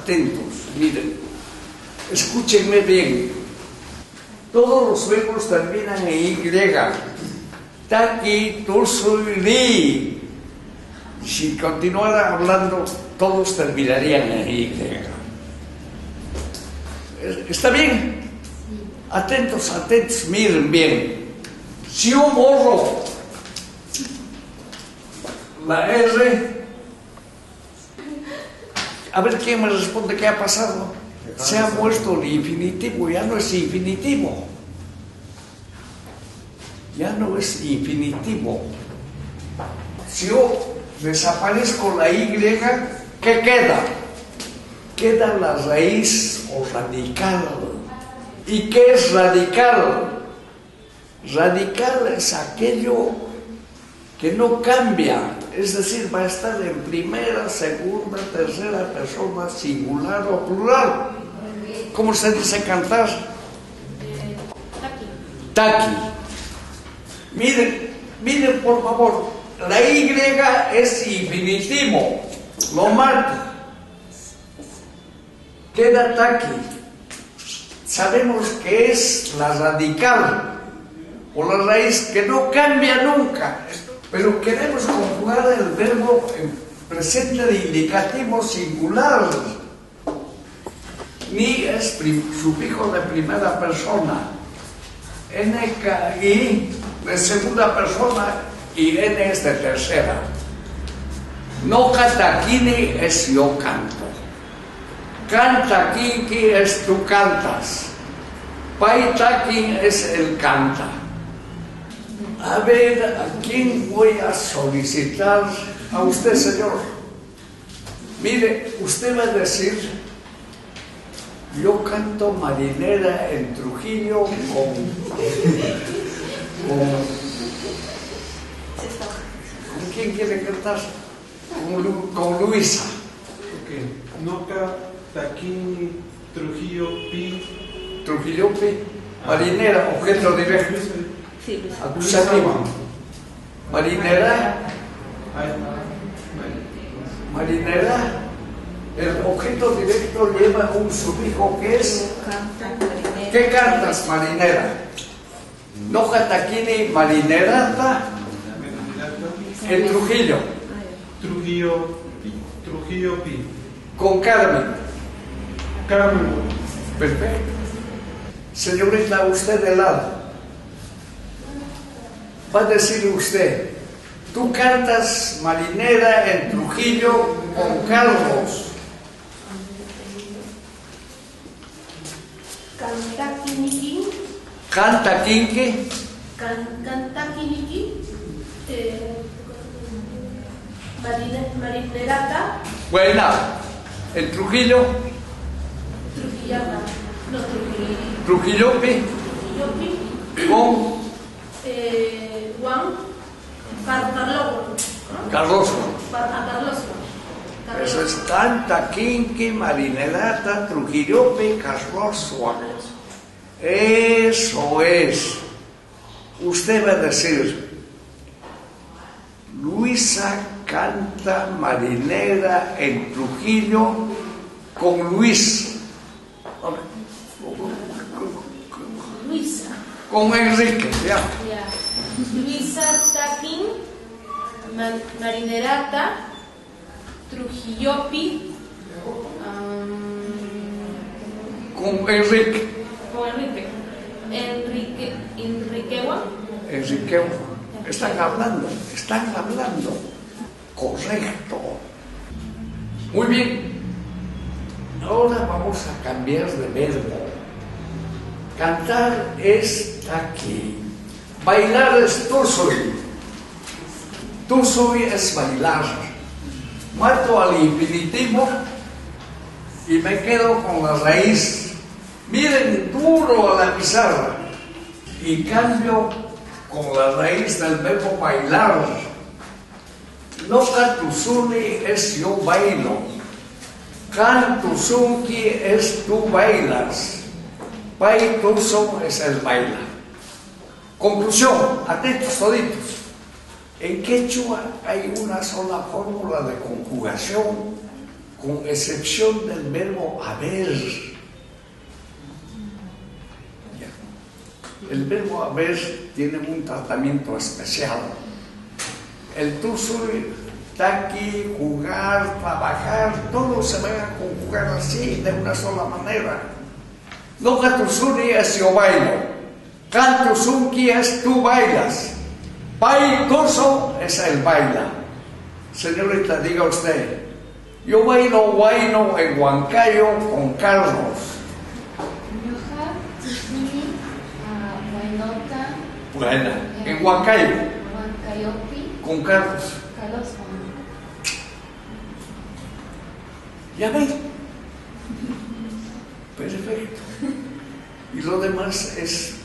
atentos, miren, escúchenme bien. Todos los verbos terminan en Y. Taki, tusu y ri. Si continuara hablando, todos terminarían en Y. ¿Está bien? Atentos, atentos, miren bien. Si yo borro la R, a ver quién me responde qué ha pasado. Se ha muerto el infinitivo, ya no es infinitivo. Ya no es infinitivo. Si yo desaparezco la Y, ¿qué queda? Queda la raíz o radical. ¿Y qué es radical? Radical es aquello que no cambia, es decir, va a estar en primera, segunda, tercera persona, singular o plural. ¿Cómo se dice cantar? Taki. Miren por favor, la Y es infinitivo, lo marca. Queda taki. Sabemos que es la radical o la raíz que no cambia nunca, pero queremos conjugar el verbo en presente de indicativo singular. Ni es sufijo de primera persona, NKI de segunda persona y N es de tercera. No katakini es yo canto. Canta kinki es tú cantas. Paitakin es el canta. A ver, ¿a quién voy a solicitar? A usted, señor. Mire, usted va a decir: yo canto marinera en Trujillo con ¿quién quiere cantar? Con Luisa. Okay. Noca, Taquini, Trujillo, Pi. Trujillo, Pi. Marinera, objeto directo. Acusativo. Marinera. Marinera. El objeto directo lleva un sufijo que es. ¿Qué cantas, marinera? Noca, taquini, marinerata. En Trujillo. Trujillo, Pi. Con Carmen. Carmen. Perfecto. Señorita, usted de lado. Va a decir usted: tú cantas marinera en Trujillo con Carlos. Canta kiniki. Canta kinki. Canta kiniki. Marinerata. Buena. En Trujillo. Trujillana. No, Trujillopi. Con Juan. Carlos. Carlos. Eso es canta kinki, marinerata, Trujillopi, Carlos. Eso es. Usted va a decir: Luisa canta marinera en Trujillo con Luis. Luisa. Con Enrique, ya. Luisa Taquín, Marinerata, Trujillopi, con Enrique. Con Enriquewa. Enriquewa. Están hablando. Correcto. Muy bien. Ahora vamos a cambiar de verbo. Cantar es taki. Bailar es tusui. Tusui es bailar. Mato al infinitivo y me quedo con la raíz. Miren duro a la pizarra y cambio con la raíz del verbo bailar. No cantusuni es yo bailo. Cantusunki es tú bailas. Baituso es el baila. Conclusión, atentos toditos. En quechua hay una sola fórmula de conjugación con excepción del verbo haber. El verbo haber tiene un tratamiento especial. El tusuri, taqui, jugar, trabajar, todo se va a conjugar así, de una sola manera. No tusuri es yo bailo, cantusunki es tú bailas, baitoso es el baila. Señorita, diga usted, yo bailo guayno en Huancayo con Carlos. Buena, en Huancayo con Carlos. Ya ve. Perfecto. Y lo demás es